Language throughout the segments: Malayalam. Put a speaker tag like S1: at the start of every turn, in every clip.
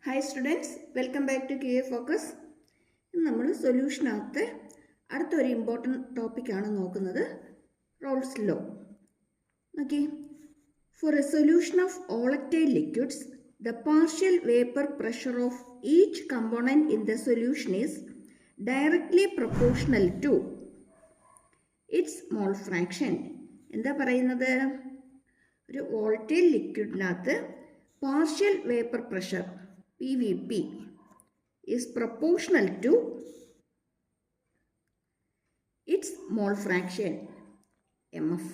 S1: Hi students, welcome back to QA Focus. നമ്മൾ സൊല്യൂഷനകത്ത് അടുത്തൊരു ഇമ്പോർട്ടൻറ്റ് ടോപ്പിക്കാണ് നോക്കുന്നത്, Raoult's law. Okay, for a solution of volatile liquids, the partial vapor pressure of each component in the solution is directly proportional to its mole fraction. എന്താ പറയുന്നത്? ഒരു വോളറ്റൈൽ ലിക്വിഡിനകത്ത് partial vapour pressure PVP is proportional to its mole fraction MF.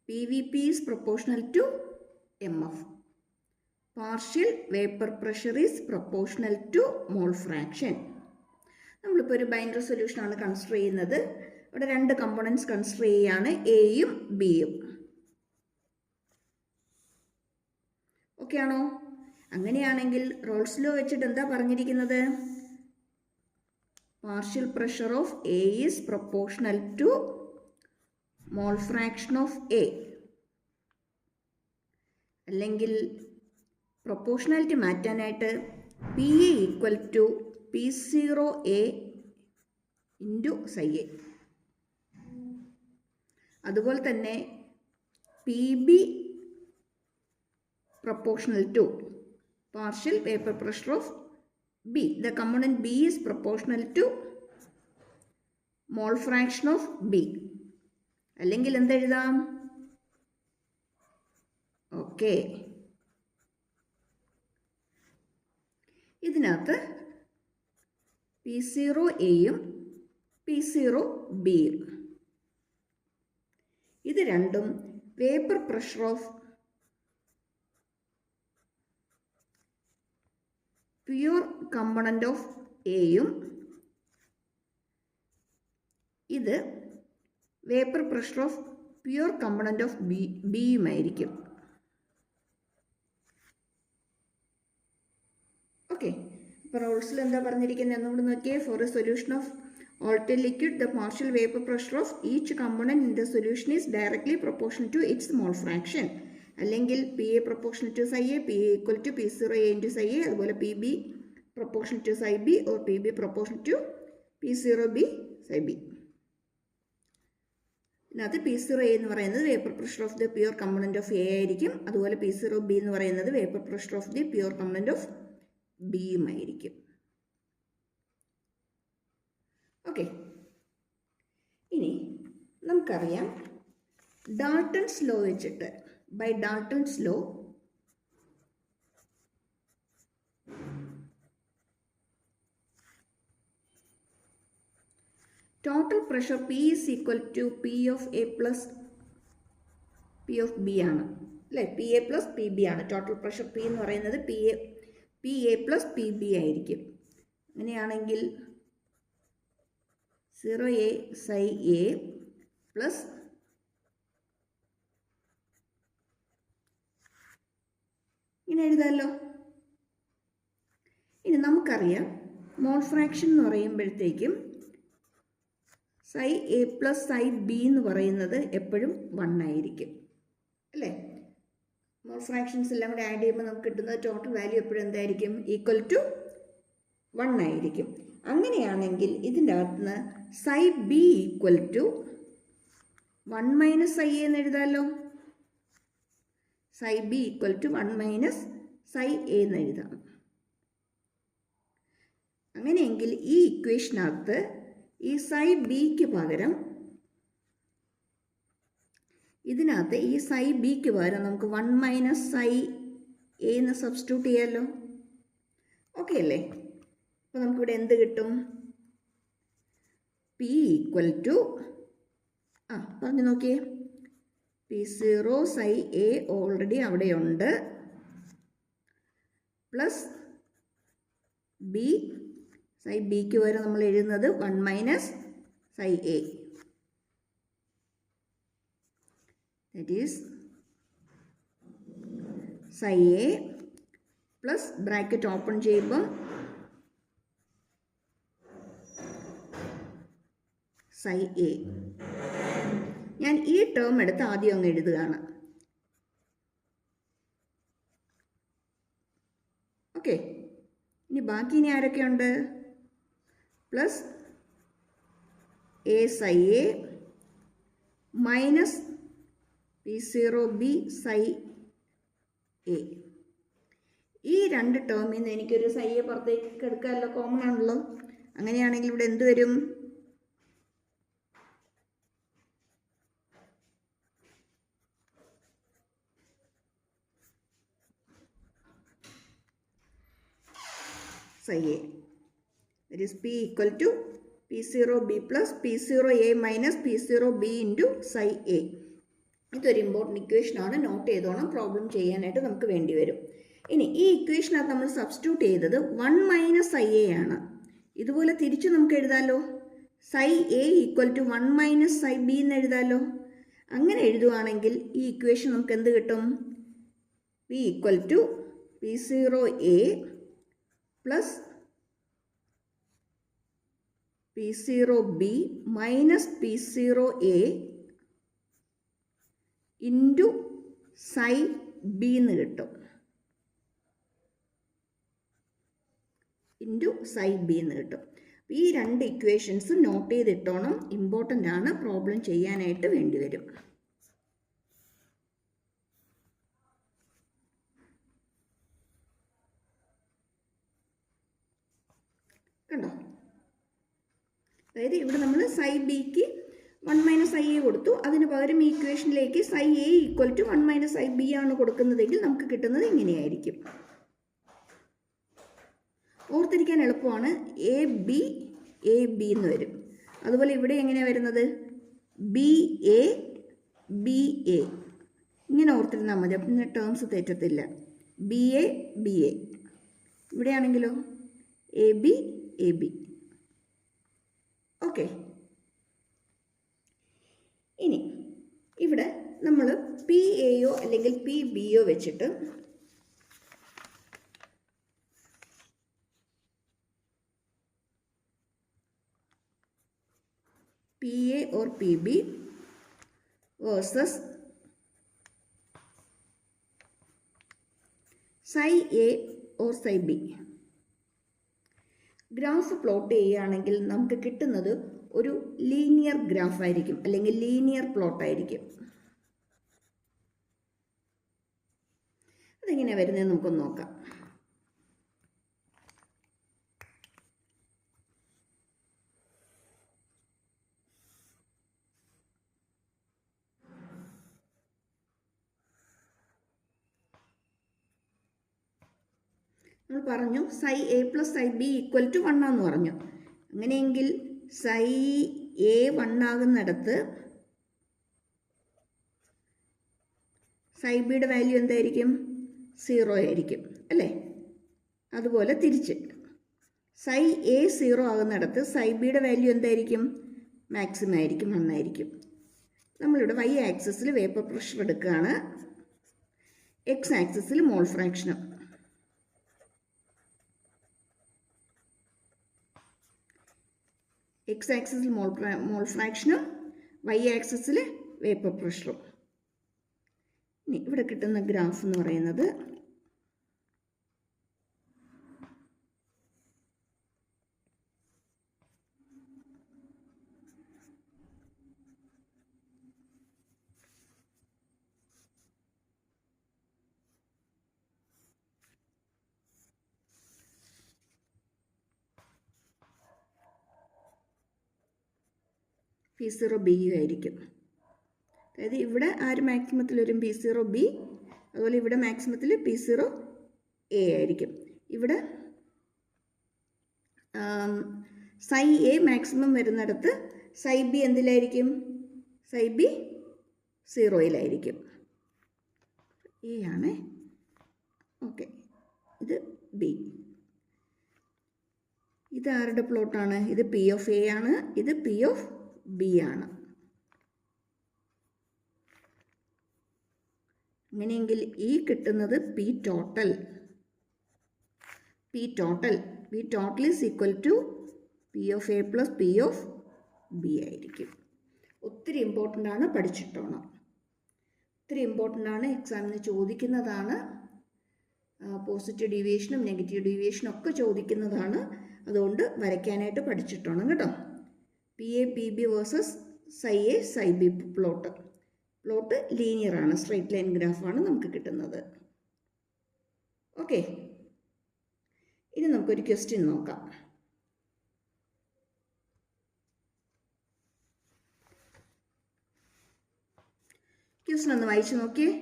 S1: PVP is proportional to MF. Partial vapor pressure is proportional to mole fraction. നമ്മളിപ്പോൾ ഒരു ബൈനറി സൊല്യൂഷനാണ് കൺസിഡർ ചെയ്യുന്നത്. ഇവിടെ രണ്ട് കമ്പോണൻസ് കൺസിഡർ ചെയ്യുകയാണ്, എയും ബിയും. ഓക്കെ ആണോ? അങ്ങനെയാണെങ്കിൽ റോൾസ് ലോ വെച്ചിട്ട് എന്താ പറഞ്ഞിരിക്കുന്നത്? Partial pressure of A is proportional to mole fraction of A. അല്ലെങ്കിൽ പ്രൊപ്പോർഷണാലിറ്റി മാറ്റാനായിട്ട് P A equal to P0 A into psi A. അതുപോലെ തന്നെ P B proportional to partial vapor pressure of B. The component B is proportional to mole fraction of B. അല്ലെങ്കിൽ എന്തെഴുതാം? ഓക്കെ, ഇതിനകത്ത് P0 Aയും P0 Bയും ഇത് രണ്ടും vapour pressure of pure component of എയും ഇത് vapour pressure of pure component of ബിയുമായിരിക്കും. ഓക്കെ, ഇപ്പോൾ റോൾസിൽ എന്താ പറഞ്ഞിരിക്കുന്നത് എന്നുകൂടി നോക്കിയേ. For a solution of volatile liquid, the partial vapor pressure of each component in the solution is directly proportional to its mole fraction. അല്ലെങ്കിൽ P A proportional to psi A, P A equal to P0 A into psi A. അതുപോലെ P B proportional to psi B or P B proportional to P0 B psi B. ഇതിനകത്ത് P0 A എന്ന് പറയുന്നത് vapour pressure of the pure component of A ആയിരിക്കും. അതുപോലെ P0 B എന്ന് പറയുന്നത് vapour pressure of the pure component of ബിയുമായിരിക്കും. ഓക്കെ, ഇനി നമുക്കറിയാം ഡാൾട്ടൺസ് ലോ വെച്ചിട്ട്, by Dalton's law, total pressure P is equal to P of A plus P of B ആണ് അല്ലേ? P A plus P B ആണ്. ടോട്ടൽ പ്രഷർ പി എന്ന് പറയുന്നത് P A plus P B ആയിരിക്കും. അങ്ങനെയാണെങ്കിൽ 0 A psi A പ്ലസ് ഇങ്ങനെ എഴുതാമല്ലോ. ഇനി നമുക്കറിയാം മോൾ ഫ്രാക്ഷൻ എന്ന് പറയുമ്പോഴത്തേക്കും psi A plus psi B എന്ന് പറയുന്നത് എപ്പോഴും 1 ആയിരിക്കും അല്ലേ? മോൾ ഫ്രാക്ഷൻസ് എല്ലാം കൂടെ ആഡ് ചെയ്യുമ്പോൾ നമുക്ക് കിട്ടുന്നത് ടോട്ടൽ വാല്യൂ എപ്പോഴും എന്തായിരിക്കും? ഈക്വൽ ടു 1 ആയിരിക്കും. അങ്ങനെയാണെങ്കിൽ ഇതിൻ്റെ അകത്തുനിന്ന് psi B equal to 1 minus psi എന്ന് എഴുതാമല്ലോ. Psi B equal to 1 minus psi A എന്ന് എഴുതാം. അങ്ങനെയെങ്കിൽ ഈ ഇക്വേഷനകത്ത് ഈ സൈ ബിക്ക് പകരം, ഇതിനകത്ത് ഈ സൈ ബിക്ക് പകരം നമുക്ക് 1 മൈനസ് സൈ എ എന്ന് സബ്സ്റ്റിറ്റ്യൂട്ട് ചെയ്യാമല്ലോ. ഓക്കെ അല്ലേ? അപ്പോൾ നമുക്കിവിടെ എന്ത് കിട്ടും? പി ഈക്വൽ ടു പറഞ്ഞു നോക്കിയേ. P0 സൈ എ ഓൾറെഡി അവിടെയുണ്ട്, പ്ലസ് ബി, സൈ ബിക്ക് വരെ നമ്മൾ എഴുതുന്നത് 1 minus psi A. That is psi A plus bracket open ചെയ്യുമ്പം സൈ എ. ഞാൻ ഈ ടേം എടുത്ത് ആദ്യം അങ്ങ് എഴുതുകയാണ്. ഓക്കെ, ഇനി ബാക്കി ഇനി ആരൊക്കെയുണ്ട്? Plus A psi A minus P0B psi A. ഈ രണ്ട് ടേമിൽ നിന്ന് എനിക്കൊരു സൈ എ പുറത്തേക്ക് എടുക്കാമല്ലോ, കോമൺ ആണല്ലോ. അങ്ങനെയാണെങ്കിൽ ഇവിടെ എന്ത് വരും? psi a. That is P equal to P0B plus P0A minus P0B into psi a. ഇതൊരു ഇമ്പോർട്ടൻറ്റ് ഇക്വേഷൻ ആണ്, നോട്ട് ചെയ്തോണം, പ്രോബ്ലം ചെയ്യാനായിട്ട് നമുക്ക് വേണ്ടി വരും. ഇനി ഈ ഇക്വേഷനകത്ത് നമ്മൾ സബ്സ്റ്റിറ്റ്യൂട്ട് ചെയ്തത് 1 മൈനസ് സൈ എ ആണ്. ഇതുപോലെ തിരിച്ച് നമുക്ക് എഴുതാമല്ലോ, psi A equal to 1 minus psi B എന്ന് എഴുതാമല്ലോ. അങ്ങനെ എഴുതുവാണെങ്കിൽ ഈ ഇക്വേഷൻ നമുക്ക് എന്ത് കിട്ടും? P equal to P0A plus P0B minus P0A into psi B എന്ന് കിട്ടും, ഈ രണ്ട് ഇക്വേഷൻസ് നോട്ട് ചെയ്തിട്ടോണം, ഇമ്പോർട്ടൻ്റ് ആണ്, പ്രോബ്ലം ചെയ്യാനായിട്ട് വേണ്ടി വരും. കണ്ടോ? അതായത് ഇവിടെ നമ്മൾ സൈ ബിക്ക് 1 മൈനസ് ഐ എ കൊടുത്തു, അതിന് പകരം ഈ ഇക്വേഷനിലേക്ക് psi A equal to 1 minus I B ആണ് കൊടുക്കുന്നതെങ്കിൽ നമുക്ക് കിട്ടുന്നത് ഇങ്ങനെയായിരിക്കും. ഓർത്തിരിക്കാൻ എളുപ്പമാണ്, എ ബി എന്ന് വരും. അതുപോലെ ഇവിടെ എങ്ങനെയാണ് വരുന്നത്? ബി എ ഇങ്ങനെ ഓർത്തിരുന്നാൽ മതി, അപ്പം ടേംസ് തെറ്റത്തില്ല. ബി എ ഇവിടെയാണെങ്കിലോ എ ബി ഓക്കെ. ഇനി ഇവിടെ നമ്മൾ പി എയോ അല്ലെങ്കിൽ പി ബിയോ വെച്ചിട്ട് P A or P B versus psi A or psi B graph plot ചെയ്യുകയാണെങ്കിൽ നമുക്ക് കിട്ടുന്നത് ഒരു ലീനിയർ ഗ്രാഫ് ആയിരിക്കും, അല്ലെങ്കിൽ ലീനിയർ പ്ലോട്ട് ആയിരിക്കും. അതെങ്ങനെയാണ് വരുന്നത് നമുക്കൊന്ന് നോക്കാം. നമ്മൾ പറഞ്ഞു psi A plus psi B equal to 1 ആണെന്ന് പറഞ്ഞു. അങ്ങനെയെങ്കിൽ സൈ എ 1 ആകുന്നിടത്ത് സൈ ബിയുടെ വാല്യൂ എന്തായിരിക്കും? 0 ആയിരിക്കും അല്ലേ? അതുപോലെ തിരിച്ച് സൈ എ 0 ആകുന്നിടത്ത് സൈ ബിയുടെ വാല്യൂ എന്തായിരിക്കും? മാക്സിമം ആയിരിക്കും, 1 ആയിരിക്കും. നമ്മളിവിടെ y ആക്സിസിൽ വേപ്പർ പ്രഷർ എടുക്കുകയാണ്, x ആക്സിസിൽ മോൾ ഫ്രാക്ഷനും. x ആക്സിസിൽ മോൾ ഫ്രാക്ഷനും y ആക്സിസിൽ വേപ്പർ പ്രഷറും. ഇനി ഇവിടെ കിട്ടുന്ന ഗ്രാഫ് എന്ന് പറയുന്നത് P0B ആയിരിക്കും. അതായത് ഇവിടെ ആര് മാക്സിമത്തിൽ വരും? P0B. അതുപോലെ ഇവിടെ മാക്സിമത്തിൽ P0A ആയിരിക്കും. ഇവിടെ സൈ എ മാക്സിമം വരുന്നിടത്ത് സൈ ബി എന്തിലായിരിക്കും? സൈ ബി 0-യിലായിരിക്കും. എ ആണ്. ഓക്കെ, ഇത് ബി. ഇത് ആരുടെ പ്ലോട്ടാണ്? ഇത് പി ഓഫ് എ ആണ്, ഇത് പി ഓഫ് ബി ആണ്. അങ്ങനെയെങ്കിൽ ഈ കിട്ടുന്നത് P total is equal to P of A plus P of B ആയിരിക്കും. ഒത്തിരി ഇമ്പോർട്ടൻ്റ് ആണ്, പഠിച്ചിട്ടോണം. ഒത്തിരി ഇമ്പോർട്ടൻ്റ് ആണ്, എക്സാമിന് ചോദിക്കുന്നതാണ്. പോസിറ്റീവ് ഡീവിയേഷനും നെഗറ്റീവ് ഡീവിയേഷനും ഒക്കെ ചോദിക്കുന്നതാണ്. അതുകൊണ്ട് വരയ്ക്കാനായിട്ട് പഠിച്ചിട്ടോണം കേട്ടോ. P A P B versus psi A psi B plot ലീനിയറാണ്, സ്ട്രെയിറ്റ് ലൈൻ ഗ്രാഫാണ് നമുക്ക് കിട്ടുന്നത്. ഓക്കെ, ഇനി നമുക്കൊരു ക്വസ്റ്റ്യൻ നോക്കാം. ക്വസ്റ്റ്യൻ ഒന്ന് വായിച്ചു നോക്കിയേ.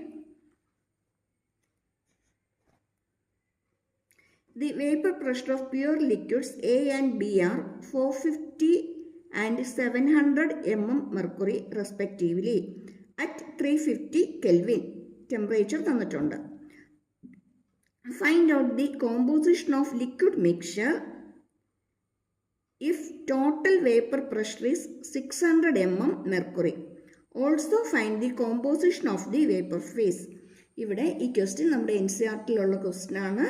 S1: The vapor pressure of pure liquids A and B are 450 and 700 mm mercury respectively at 350 Kelvin. Temperature തന്നിട്ടുണ്ട്. Find out the composition of liquid mixture if total vapor pressure is 600 mm mercury. Also find the composition of the vapor phase. ഇവിടെ ഈ ക്വസ്റ്റ്യൻ നമ്മുടെ NCERT-ലുള്ള ക്വസ്റ്റ്യൻ ആണ്.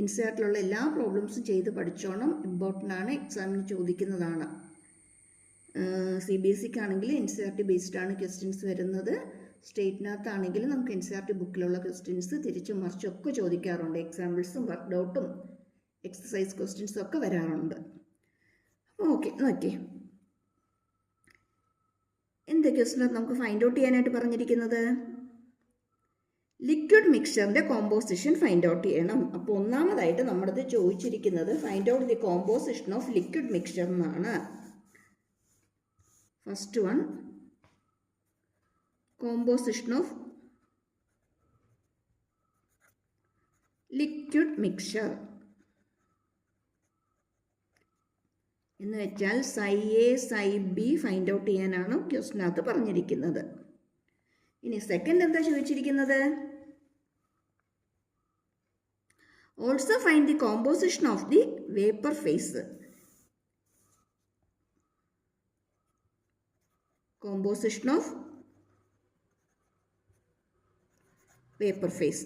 S1: NCERT-ലുള്ള എല്ലാ പ്രോബ്ലംസും ചെയ്ത് പഠിച്ചോണം, ഇമ്പോർട്ടൻ്റ് ആണ്, എക്സാമിന് ചോദിക്കുന്നതാണ്. CBSE ആണെങ്കിൽ NCERT ബേസ്ഡ് ആണ് ക്വസ്റ്റ്യൻസ് വരുന്നത്. സ്റ്റേറ്റിനകത്താണെങ്കിൽ നമുക്ക് NCERT ബുക്കിലുള്ള ക്വസ്റ്റ്യൻസ് തിരിച്ചും മറിച്ചും ഒക്കെ ചോദിക്കാറുണ്ട്. എക്സാമ്പിൾസും വർക്ക് ഔട്ടും എക്സസൈസ് ക്വസ്റ്റ്യൻസും ഒക്കെ വരാറുണ്ട്. ഓക്കെ, നോക്കി എന്ത് ക്വസ്റ്റ്യൻ നമുക്ക് ഫൈൻഡ് ഔട്ട് ചെയ്യാനായിട്ട് പറഞ്ഞിരിക്കുന്നത്? ലിക്വിഡ് മിക്സ്ചറിൻ്റെ കോമ്പോസിഷൻ ഫൈൻഡ് ഔട്ട് ചെയ്യണം. അപ്പോൾ ഒന്നാമതായിട്ട് നമ്മളത് ചോദിച്ചിരിക്കുന്നത് find out the composition of liquid mixture എന്നാണ്. First one, composition of liquid mixture എന്ന് വെച്ചാൽ psi A psi B find out ചെയ്യാനാണ് ക്വസ്റ്റ്യനകത്ത് പറഞ്ഞിരിക്കുന്നത്. ഇനി സെക്കൻഡ് എന്താ ചോദിച്ചിരിക്കുന്നത്? Also find the composition of the vapour phase. Composition of vapour phase.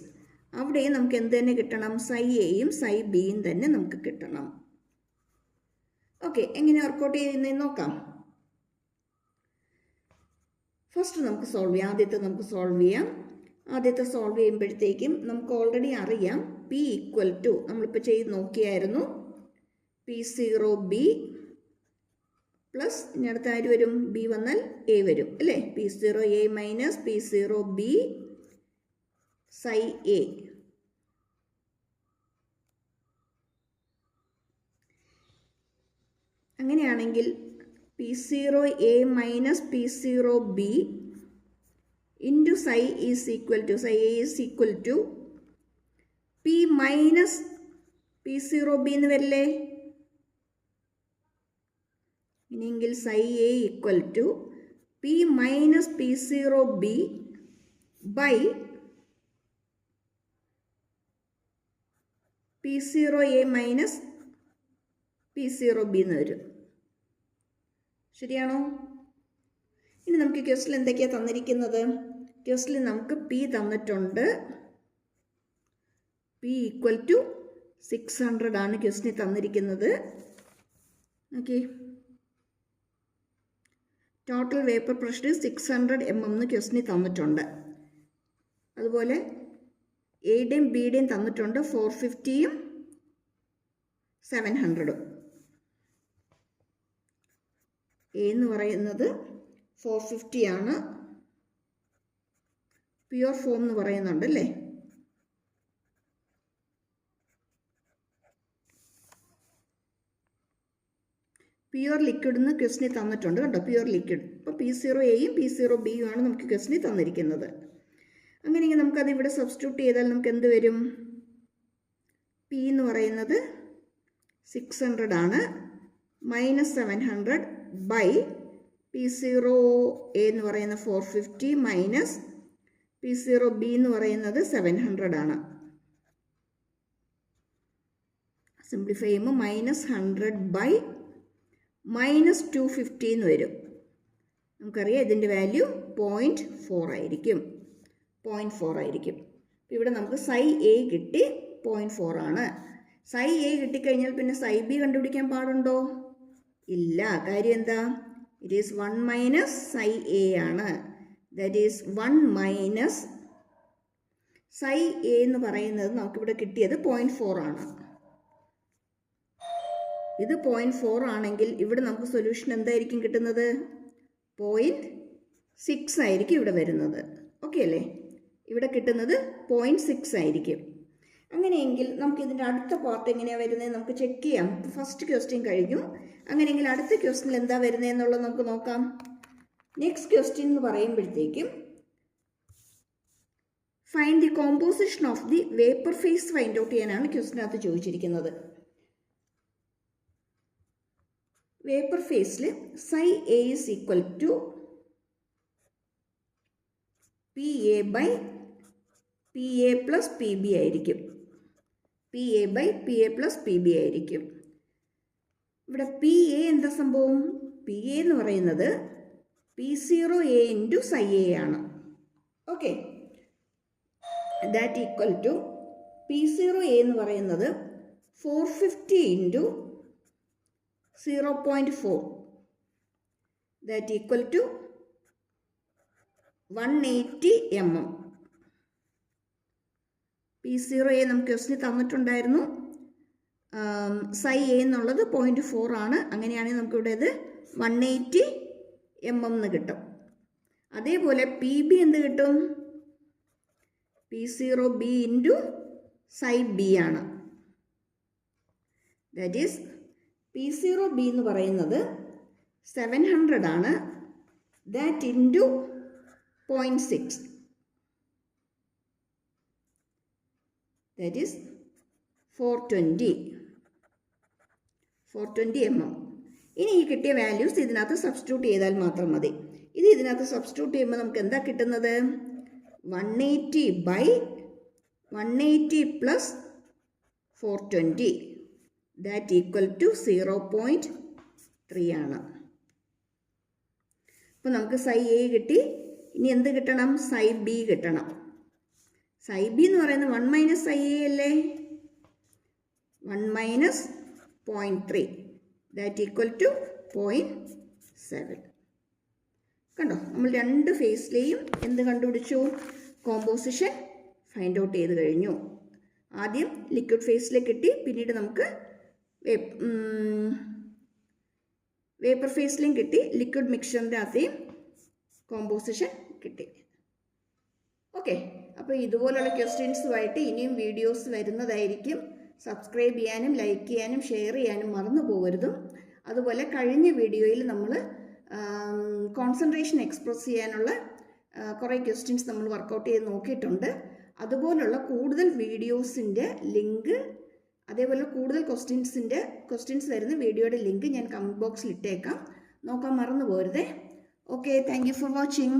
S1: അവിടെ നമുക്ക് എന്ത് തന്നെ കിട്ടണം? സൈ എയും സൈ ബിയും തന്നെ നമുക്ക് കിട്ടണം. ഓക്കെ, എങ്ങനെ വർക്കൗട്ട് ചെയ്യുന്നതെന്ന് നോക്കാം. ഫസ്റ്റ് നമുക്ക് സോൾവ് ചെയ്യാം. ആദ്യത്തെ സോൾവ് ചെയ്യുമ്പോഴത്തേക്കും നമുക്ക് ഓൾറെഡി അറിയാം പി ഈക്വൽ ടു, നമ്മളിപ്പോൾ ചെയ്ത് നോക്കിയായിരുന്നു, P0B പ്ലസ് ഇനി അടുത്ത ആര് വരും? ബി വന്നാൽ എ വരും അല്ലേ? P0A minus P0B psi A. അങ്ങനെയാണെങ്കിൽ P0A minus P0B into psi is equal to, psi A is equal to P minus P0B എന്ന് വരില്ലേ? ഇനിയെങ്കിൽ psi A equal to P minus P0B by P0A minus P0B എന്ന് വരും. ശരിയാണോ? ഇനി നമുക്ക് ക്വസ്റ്റ്യൻ എന്തൊക്കെയാണ് തന്നിരിക്കുന്നത്? ക്വസ്റ്റ്യൻ നമുക്ക് പി തന്നിട്ടുണ്ട്. പി ഈക്വൽ ടു 600 ആണ് ക്വസ്റ്റ്യൻ തന്നിരിക്കുന്നത്. Okay, total vapour pressure 600 mm എന്ന് ക്വസ്റ്റ്യൻ തന്നിട്ടുണ്ട്. അതുപോലെ എയുടെയും ബിയുടെയും തന്നിട്ടുണ്ട് 450യും 700ഉം. എ എന്ന് പറയുന്നത് 450 ആണ്, പ്യുവർ ഫോം എന്ന് പറയുന്നുണ്ട് അല്ലേ? പ്യുവർ ലിക്വിഡ് എന്ന് ക്വസ്റ്റ്യൻ തന്നിട്ടുണ്ട് കേട്ടോ, പ്യുവർ ലിക്വിഡ്. അപ്പോൾ P0Aയും P0Bയും ആണ് നമുക്ക് ക്വസ്റ്റ്യൻ തന്നിരിക്കുന്നത്. അങ്ങനെയെങ്കിൽ നമുക്കത് ഇവിടെ സബ്സ്റ്റിറ്റ്യൂട്ട് ചെയ്താൽ നമുക്ക് എന്ത് വരും? പി എന്ന് പറയുന്നത് 600 ആണ്, മൈനസ് 700 ബൈ P0A എന്ന് പറയുന്ന 450 മൈനസ് P0B എന്ന് പറയുന്നത് 700 ആണ്. സിംപ്ലിഫൈ ചെയ്യുമ്പോൾ മൈനസ് 100 ബൈ മൈനസ് 250 എന്ന് വരും. നമുക്കറിയാം ഇതിൻ്റെ വാല്യൂ 0.4 ആയിരിക്കും. 0.4 ആയിരിക്കും. ഇവിടെ നമുക്ക് സൈ എ കിട്ടി, 0.4 ആണ്. സൈ എ കിട്ടിക്കഴിഞ്ഞാൽ പിന്നെ സൈ ബി കണ്ടുപിടിക്കാൻ പാടുണ്ടോ? ഇല്ല. കാര്യം എന്താ? It is 1 minus psi A ആണ്. That is 1 minus psi A എന്ന് പറയുന്നത് നമുക്കിവിടെ കിട്ടിയത് 0.4 ആണ്. ഇത് 0.4 ആണെങ്കിൽ ഇവിടെ നമുക്ക് സൊല്യൂഷൻ എന്തായിരിക്കും കിട്ടുന്നത്? 0.6 ആയിരിക്കും ഇവിടെ വരുന്നത്. ഓക്കെ അല്ലേ? ഇവിടെ കിട്ടുന്നത് 0.6 ആയിരിക്കും. അങ്ങനെയെങ്കിൽ നമുക്ക് ഇതിൻ്റെ അടുത്ത പാർട്ട് എങ്ങനെയാണ് വരുന്നത് നമുക്ക് ചെക്ക് ചെയ്യാം. ഫസ്റ്റ് ക്വസ്റ്റ്യൻ കഴിഞ്ഞു. അങ്ങനെയെങ്കിൽ അടുത്ത ക്വസ്റ്റ്യനിൽ എന്താ വരുന്നത് എന്നുള്ളത് നമുക്ക് നോക്കാം. നെക്സ്റ്റ് ക്വസ്റ്റ്യൻ എന്ന് പറയുമ്പോഴത്തേക്കും find the composition of the vapour phase find out ചെയ്യാനാണ് ക്വസ്റ്റിനകത്ത് ചോദിച്ചിരിക്കുന്നത്. വേപ്പർ ഫേസിൽ psi A is equal to P A by P A plus P B ആയിരിക്കും. P A by P A plus P B ആയിരിക്കും. ഇവിടെ പി എ എന്താ സംഭവം? പി എ എന്ന് പറയുന്നത് P0 A into psi A ആണ്. Okay, that equal to P0 A എന്ന് പറയുന്നത് 450 into 0.4 that equal to 180 mm. P0 A നമുക്ക് ക്വസ്റ്റിന് തന്നിട്ടുണ്ടായിരുന്നു. സൈ എ എന്നുള്ളത് 0.4 ആണ്. അങ്ങനെയാണെങ്കിൽ നമുക്കിവിടെ ഇത് 180 mm എന്ന് കിട്ടും. അതേപോലെ പി ബി എന്ത് കിട്ടും? P0 B into psi B ആണ്. ദാറ്റ് ഈസ് P0 B എന്ന് പറയുന്നത് 700 ആണ്. That into 0.6 that is 420 mm. ഇനി ഈ കിട്ടിയ വാല്യൂസ് ഇതിനകത്ത് സബ്സ്റ്റിറ്റ്യൂട്ട് ചെയ്താൽ മാത്രം മതി. ഇത് ഇതിനകത്ത് സബ്സ്റ്റിറ്റ്യൂട്ട് ചെയ്യുമ്പോൾ നമുക്ക് എന്താ കിട്ടുന്നത്? 180 by 180 plus 420 that equal to 0.3 ആണ്. അപ്പോൾ നമുക്ക് സൈ എ കിട്ടി. ഇനി എന്ത് കിട്ടണം? സൈ ബി കിട്ടണം. സൈ ബി എന്ന് പറയുന്നത് 1 മൈനസ് സൈ എ അല്ലേ? 1 മൈനസ് 0.3 ദാറ്റ് ഈക്വൽ ടു 0.7. കണ്ടോ, നമ്മൾ രണ്ട് ഫേസിലെയും എന്ത് കണ്ടുപിടിച്ചു? കോമ്പോസിഷൻ ഫൈൻഡ് ഔട്ട് ചെയ്ത് കഴിഞ്ഞു. ആദ്യം ലിക്വിഡ് ഫേസിലേക്ക് കിട്ടി, പിന്നീട് നമുക്ക് വേപ്പർ ഫേസിലും കിട്ടി, ലിക്വിഡ് മിക്സ്ചറിൻ്റെ അകത്തെയും കോമ്പോസിഷൻ കിട്ടി. ഓക്കെ, അപ്പോൾ ഇതുപോലുള്ള ക്വസ്റ്റ്യൻസുമായിട്ട് ഇനിയും വീഡിയോസ് വരുന്നതായിരിക്കും. സബ്സ്ക്രൈബ് ചെയ്യാനും ലൈക്ക് ചെയ്യാനും ഷെയർ ചെയ്യാനും മറന്നു പോകരുതും. അതുപോലെ കഴിഞ്ഞ വീഡിയോയിൽ നമ്മൾ കോൺസെൻട്രേഷൻ എക്സ്പ്രസ് ചെയ്യാനുള്ള കുറേ ക്വസ്റ്റ്യൻസ് നമ്മൾ വർക്കൗട്ട് ചെയ്ത് നോക്കിയിട്ടുണ്ട്. അതുപോലുള്ള കൂടുതൽ വീഡിയോസിൻ്റെ ലിങ്ക്, അതേപോലെ കൂടുതൽ ക്വസ്റ്റ്യൻസ് വരുന്ന വീഡിയോയുടെ ലിങ്ക് ഞാൻ കമൻറ്റ് ബോക്സിൽ ഇട്ടേക്കാം. നോക്കാൻ മറന്നു പോകരുതേ. Okay, thank you for watching.